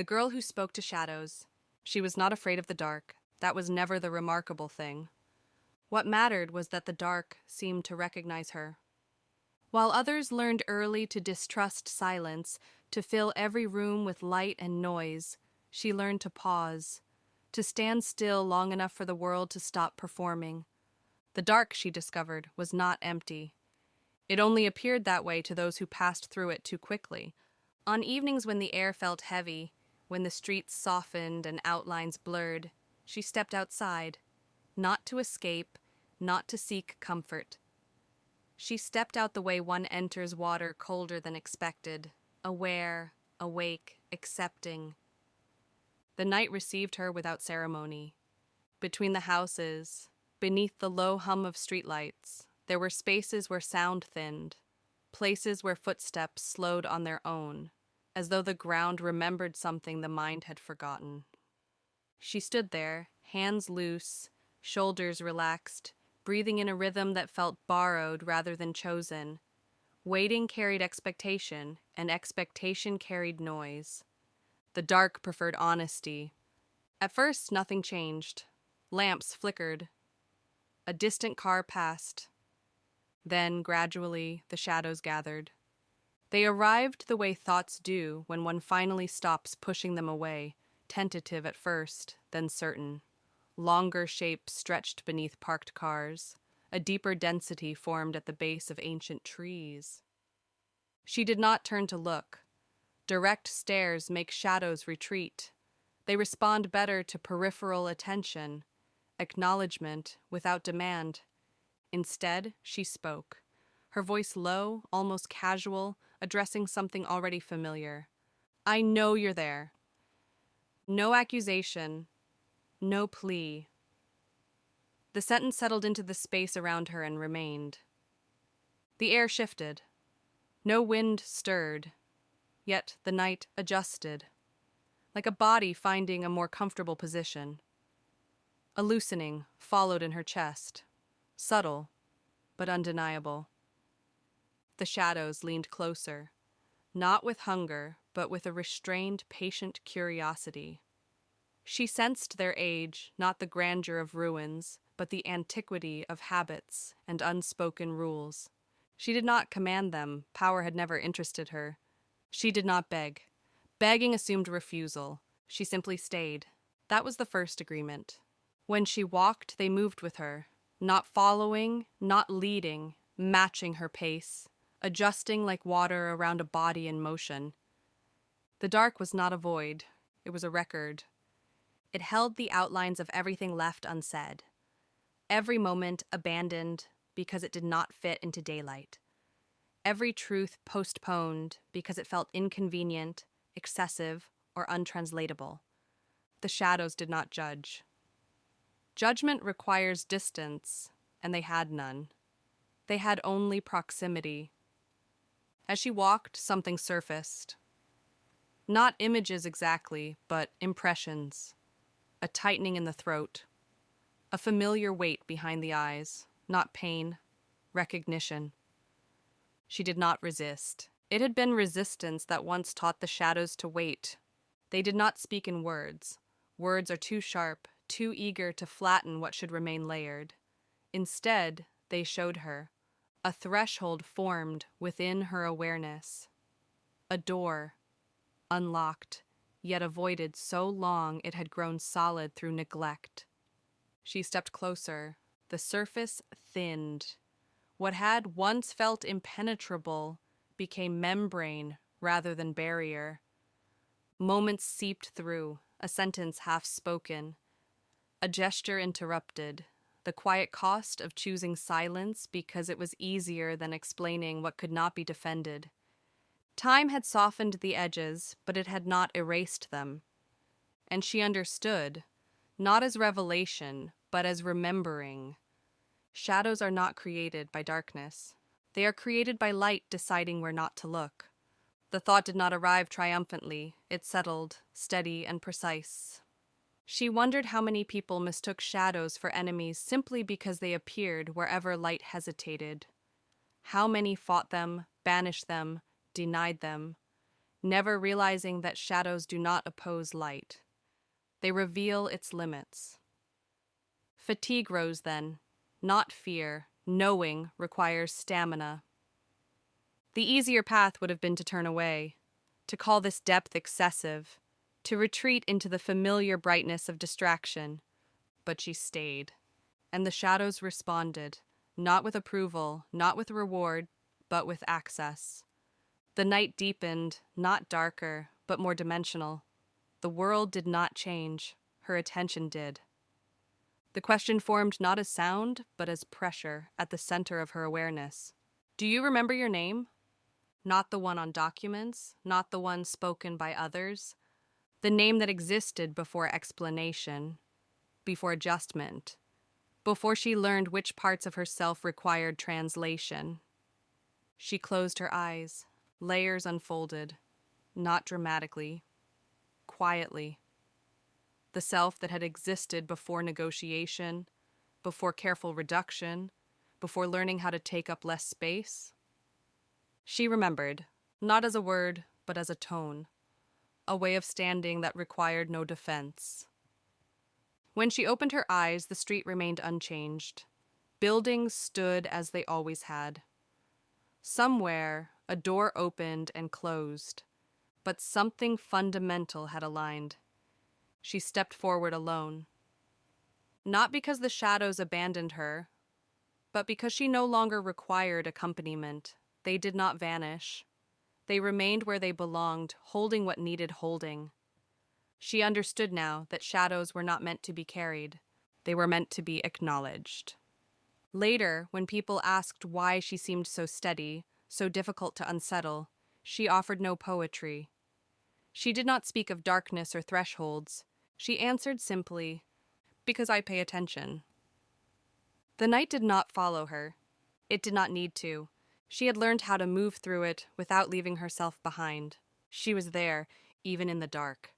The girl who spoke to shadows. She was not afraid of the dark. That was never the remarkable thing. What mattered was that the dark seemed to recognize her. While others learned early to distrust silence, to fill every room with light and noise, she learned to pause, to stand still long enough for the world to stop performing. The dark, she discovered, was not empty. It only appeared that way to those who passed through it too quickly. On evenings when the air felt heavy, when the streets softened and outlines blurred, she stepped outside, not to escape, not to seek comfort. She stepped out the way one enters water colder than expected, aware, awake, accepting. The night received her without ceremony. Between the houses, beneath the low hum of streetlights, there were spaces where sound thinned, places where footsteps slowed on their own, as though the ground remembered something the mind had forgotten. She stood there, hands loose, shoulders relaxed, breathing in a rhythm that felt borrowed rather than chosen. Waiting carried expectation, and expectation carried noise. The dark preferred honesty. At first, nothing changed. Lamps flickered. A distant car passed. Then, gradually, the shadows gathered. They arrived the way thoughts do when one finally stops pushing them away, tentative at first, then certain. Longer shapes stretched beneath parked cars. A deeper density formed at the base of ancient trees. She did not turn to look. Direct stares make shadows retreat. They respond better to peripheral attention, acknowledgement without demand. Instead, she spoke, her voice low, almost casual, addressing something already familiar. "I know you're there." No accusation, no plea. The sentence settled into the space around her and remained. The air shifted. No wind stirred, yet the night adjusted, like a body finding a more comfortable position. A loosening followed in her chest, subtle but undeniable. The shadows leaned closer, not with hunger, but with a restrained, patient curiosity. She sensed their age, not the grandeur of ruins, but the antiquity of habits and unspoken rules. She did not command them. Power had never interested her. She did not beg. Begging assumed refusal. She simply stayed. That was the first agreement. When she walked, they moved with her, not following, not leading, matching her pace, adjusting like water around a body in motion. The dark was not a void. It was a record. It held the outlines of everything left unsaid. Every moment abandoned because it did not fit into daylight. Every truth postponed because it felt inconvenient, excessive, or untranslatable. The shadows did not judge. Judgment requires distance, and they had none. They had only proximity. As she walked, something surfaced. Not images exactly, but impressions. A tightening in the throat. A familiar weight behind the eyes. Not pain, recognition. She did not resist. It had been resistance that once taught the shadows to wait. They did not speak in words. Words are too sharp, too eager to flatten what should remain layered. Instead, they showed her. A threshold formed within her awareness. A door, unlocked, yet avoided so long it had grown solid through neglect. She stepped closer. The surface thinned. What had once felt impenetrable became membrane rather than barrier. Moments seeped through, a sentence half spoken, a gesture interrupted, the quiet cost of choosing silence because it was easier than explaining what could not be defended. Time had softened the edges, but it had not erased them. And she understood, not as revelation, but as remembering. Shadows are not created by darkness. They are created by light deciding where not to look. The thought did not arrive triumphantly. It settled, steady and precise. She wondered how many people mistook shadows for enemies simply because they appeared wherever light hesitated. How many fought them, banished them, denied them. never realizing that shadows do not oppose light. They reveal its limits. Fatigue rose then, not fear. Knowing requires stamina. The easier path would have been to turn away, to call this depth excessive, to retreat into the familiar brightness of distraction. But she stayed, and the shadows responded, not with approval, not with reward, but with access. The night deepened, not darker, but more dimensional. The world did not change, her attention did. The question formed not as sound, but as pressure at the center of her awareness. Do you remember your name? Not the one on documents, not the one spoken by others. The name that existed before explanation, before adjustment, before she learned which parts of herself required translation. She closed her eyes, layers unfolded, not dramatically, quietly. The self that had existed before negotiation, before careful reduction, before learning how to take up less space. She remembered, not as a word, but as a tone, a way of standing that required no defense. When she opened her eyes, the street remained unchanged. Buildings stood as they always had. Somewhere, a door opened and closed, but something fundamental had aligned. She stepped forward alone. Not because the shadows abandoned her, but because she no longer required accompaniment. They did not vanish. They remained where they belonged, holding what needed holding. She understood now that shadows were not meant to be carried. They were meant to be acknowledged. Later, when people asked why she seemed so steady, so difficult to unsettle, she offered no poetry. She did not speak of darkness or thresholds. She answered simply, "Because I pay attention." The night did not follow her. It did not need to. She had learned how to move through it without leaving herself behind. She was there, even in the dark.